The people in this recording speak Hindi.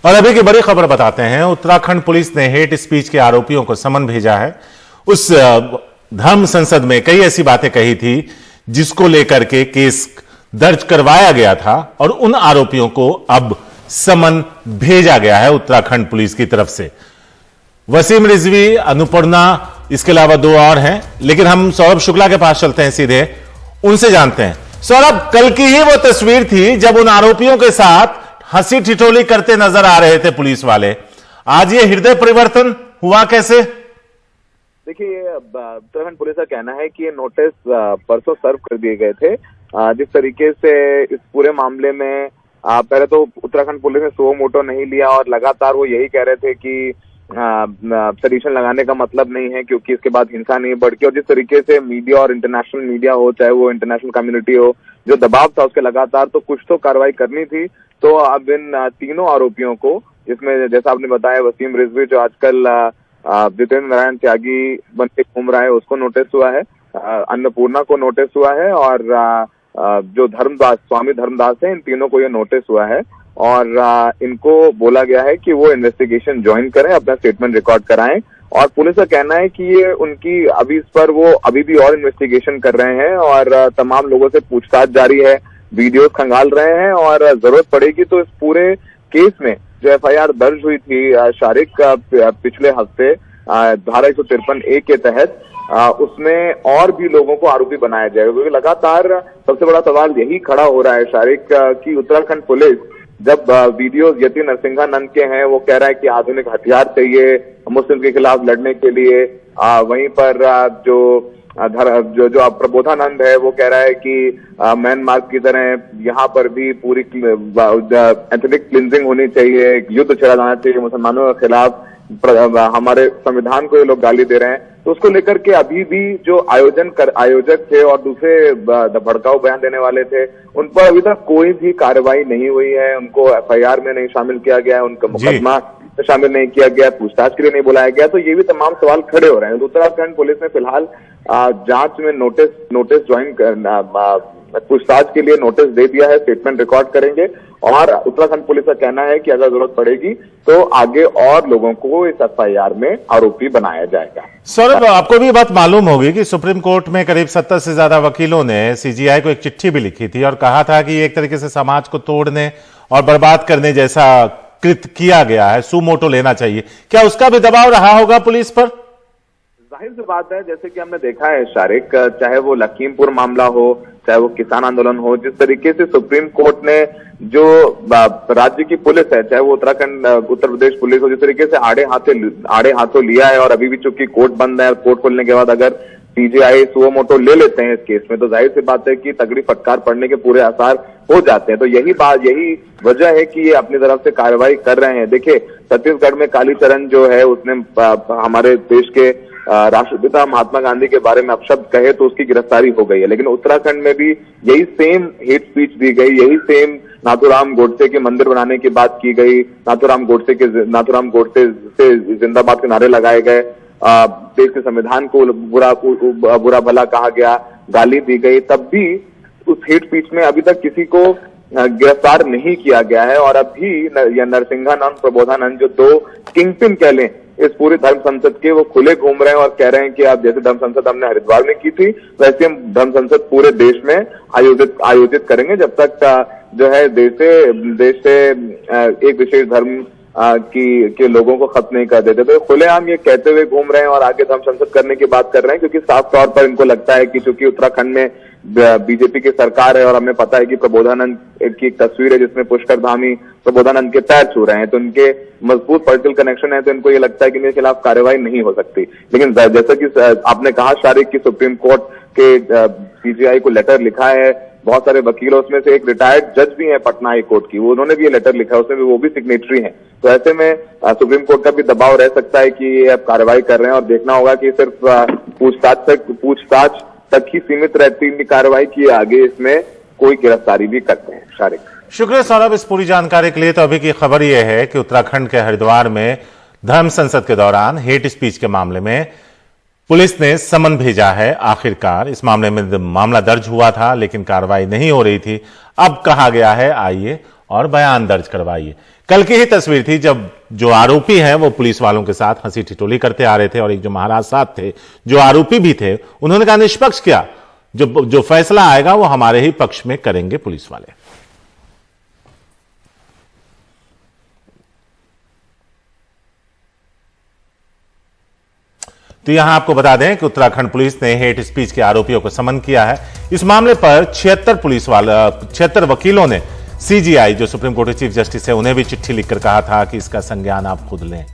और अभी की बड़ी खबर बताते हैं। उत्तराखंड पुलिस ने हेट स्पीच के आरोपियों को समन भेजा है। उस धर्म संसद में कई ऐसी बातें कही थी जिसको लेकर के केस दर्ज करवाया गया था और उन आरोपियों को अब समन भेजा गया है उत्तराखंड पुलिस की तरफ से। वसीम रिजवी, अनुपर्णा, इसके अलावा दो और हैं, लेकिन हम सौरभ शुक्ला के पास चलते हैं, सीधे उनसे जानते हैं। सौरभ, कल की ही वो तस्वीर थी जब उन आरोपियों के साथ हंसी ठिठोली करते नजर आ रहे थे पुलिस वाले। आज ये हृदय परिवर्तन हुआ कैसे? देखिए, उत्तराखंड पुलिस का कहना है कि ये नोटिस परसों सर्व कर दिए गए थे। जिस तरीके से इस पूरे मामले में पहले तो उत्तराखंड पुलिस ने सुओ मोटो नहीं लिया और लगातार वो यही कह रहे थे कि सडिशन लगाने का मतलब नहीं है क्योंकि इसके बाद हिंसा नहीं बढ़ती। और जिस तरीके से मीडिया और इंटरनेशनल मीडिया हो, चाहे वो इंटरनेशनल कम्युनिटी हो, जो दबाव था उसके लगातार, तो कुछ तो कार्रवाई करनी थी। तो अब इन तीनों आरोपियों को, जिसमें जैसा आपने बताया वसीम रिजवी जो आजकल जितेंद्र नारायण त्यागी बन के घूम रहा है, उसको नोटिस हुआ है, अन्नपूर्णा को नोटिस हुआ है और जो धर्मदास, स्वामी धर्मदास है, इन तीनों को ये नोटिस हुआ है। और इनको बोला गया है कि वो इन्वेस्टिगेशन ज्वाइन करें, अपना स्टेटमेंट रिकॉर्ड कराएं। और पुलिस का कहना है कि ये उनकी अभी इस पर वो अभी भी और इन्वेस्टिगेशन कर रहे हैं और तमाम लोगों से पूछताछ जारी है, वीडियोस खंगाल रहे हैं और जरूरत पड़ेगी तो इस पूरे केस में जो एफआईआर दर्ज हुई थी शारिक पिछले हफ्ते धारा 153A के तहत, उसमें और भी लोगों को आरोपी बनाया जाएगा। क्योंकि लगातार सबसे बड़ा सवाल यही खड़ा हो रहा है शारिक की उत्तराखंड पुलिस जब वीडियोस यति नरसिंहानंद के हैं, वो कह रहा है कि आधुनिक हथियार चाहिए मुस्लिम के खिलाफ लड़ने के लिए। वहीं पर जो प्रबोधानंद है वो कह रहा है कि म्यांमार की तरह यहाँ पर भी पूरी एथनिक क्लिंजिंग होनी चाहिए, युद्ध छेड़ा जाना चाहिए मुसलमानों के खिलाफ, हमारे संविधान को ये लोग गाली दे रहे हैं। तो उसको लेकर के अभी भी जो आयोजक थे और दूसरे भड़काऊ बयान देने वाले थे, उन पर अभी तक कोई भी कार्रवाई नहीं हुई है। उनको एफआईआर में नहीं शामिल किया गया है, उनका मुकदमा शामिल नहीं किया गया, पूछताछ के लिए नहीं बुलाया गया। तो ये भी तमाम सवाल खड़े हो रहे हैं। तो उत्तराखंड पुलिस ने फिलहाल जांच में नोटिस ज्वाइन करना, पूछताछ के लिए नोटिस दे दिया है, स्टेटमेंट रिकॉर्ड करेंगे। और उत्तराखंड पुलिस का कहना है कि अगर जरूरत पड़ेगी तो आगे और लोगों को इस एफआईआर में आरोपी बनाया जाएगा। सौरभ, आपको भी बात मालूम होगी कि सुप्रीम कोर्ट में करीब 70 से ज्यादा वकीलों ने सीजीआई को एक चिट्ठी भी लिखी थी और कहा था कि एक तरीके से समाज को तोड़ने और बर्बाद करने जैसा कृत्य किया गया है, सुमोटो लेना चाहिए। क्या उसका भी दबाव रहा होगा पुलिस पर? जाहिर सी बात है, जैसे कि हमने देखा है शारिक, चाहे वो लखीमपुर मामला हो, चाहे वो किसान आंदोलन हो, जिस तरीके से सुप्रीम कोर्ट ने जो राज्य की पुलिस है, चाहे वो उत्तराखंड उत्तर प्रदेश पुलिस हो, जिस तरीके से आड़े हाथों लिया है। और अभी भी चूंकि कोर्ट बंद है, कोर्ट खोलने के बाद अगर सीजीआई सुओ मोटो ले लेते हैं इस केस में, तो जाहिर सी बात है कि तगड़ी फटकार पड़ने के पूरे आसार हो जाते हैं। तो यही वजह है कि ये अपनी तरफ से कार्रवाई कर रहे हैं। देखिए, छत्तीसगढ़ में कालीचरण जो है उसने हमारे देश के राष्ट्रपिता महात्मा गांधी के बारे में अपशब्द कहे तो उसकी गिरफ्तारी हो गई है। लेकिन उत्तराखंड में भी यही सेम हेट स्पीच दी गई, यही सेम नाथूराम गोडसे के मंदिर बनाने की बात की गई, नाथूराम गोडसे से जिंदाबाद के नारे लगाए गए, देश के संविधान को बुरा भला कहा गया, गाली दी गई। तब भी उस हेट स्पीच में अभी तक किसी को गिरफ्तार नहीं किया गया है। और अभी नरसिंहानंद, प्रबोधानंद, जो दो किंगपिन कह लें इस पूरी धर्म संसद के, वो खुले घूम रहे हैं और कह रहे हैं कि आप जैसे धर्म संसद हमने हरिद्वार में की थी वैसे हम धर्म संसद पूरे देश में आयोजित करेंगे जब तक जो है देश से एक विशेष धर्म के लोगों को खत्म नहीं कर देते। तो खुलेआम ये कहते हुए घूम रहे हैं और आगे धर्म संसद करने की बात कर रहे हैं, क्योंकि साफ तौर पर इनको लगता है कि चूंकि उत्तराखंड में बीजेपी की सरकार है और हमें पता है कि प्रबोधानंद की एक तस्वीर है जिसमें पुष्कर धामी प्रबोधानंद के पैर छू रहे हैं, तो उनके मजबूत पॉलिटिकल कनेक्शन है, तो इनको ये लगता है कि इनके खिलाफ कार्रवाई नहीं हो सकती। लेकिन जैसा कि आपने कहा शारिक की सुप्रीम कोर्ट के सीजीआई को लेटर लिखा है, बहुत सारे वकीलों, उसमें से एक रिटायर्ड जज भी है पटना हाई कोर्ट की, उन्होंने भी ये लेटर लिखा है, उसमें भी वो भी सिग्नेटरी हैं। तो ऐसे में सुप्रीम कोर्ट का भी दबाव रह सकता है कि ये अब कार्रवाई कर रहे हैं और देखना होगा कि सिर्फ पूछताछ तक ही सीमित रहती है कार्रवाई की, आगे इसमें कोई गिरफ्तारी भी करते हैं। शारिक, शुक्रिया सौरभ इस पूरी जानकारी के लिए। तो अभी की खबर यह है कि उत्तराखंड के हरिद्वार में धर्म संसद के दौरान हेट स्पीच के मामले में पुलिस ने समन भेजा है। आखिरकार इस मामले में मामला दर्ज हुआ था लेकिन कार्रवाई नहीं हो रही थी। अब कहा गया है आइए और बयान दर्ज करवाइए। कल की ही तस्वीर थी जब जो आरोपी हैं वो पुलिस वालों के साथ हंसी ठिठोली करते आ रहे थे और एक जो महाराज साथ थे जो आरोपी भी थे उन्होंने कहा निष्पक्ष क्या, जो फैसला आएगा वो हमारे ही पक्ष में करेंगे पुलिस वाले। तो यहां आपको बता दें कि उत्तराखंड पुलिस ने हेट स्पीच के आरोपियों को समन किया है। इस मामले पर 76 वकीलों ने सीजीआई जो सुप्रीम कोर्ट के चीफ जस्टिस है उन्हें भी चिट्ठी लिखकर कहा था कि इसका संज्ञान आप खुद लें।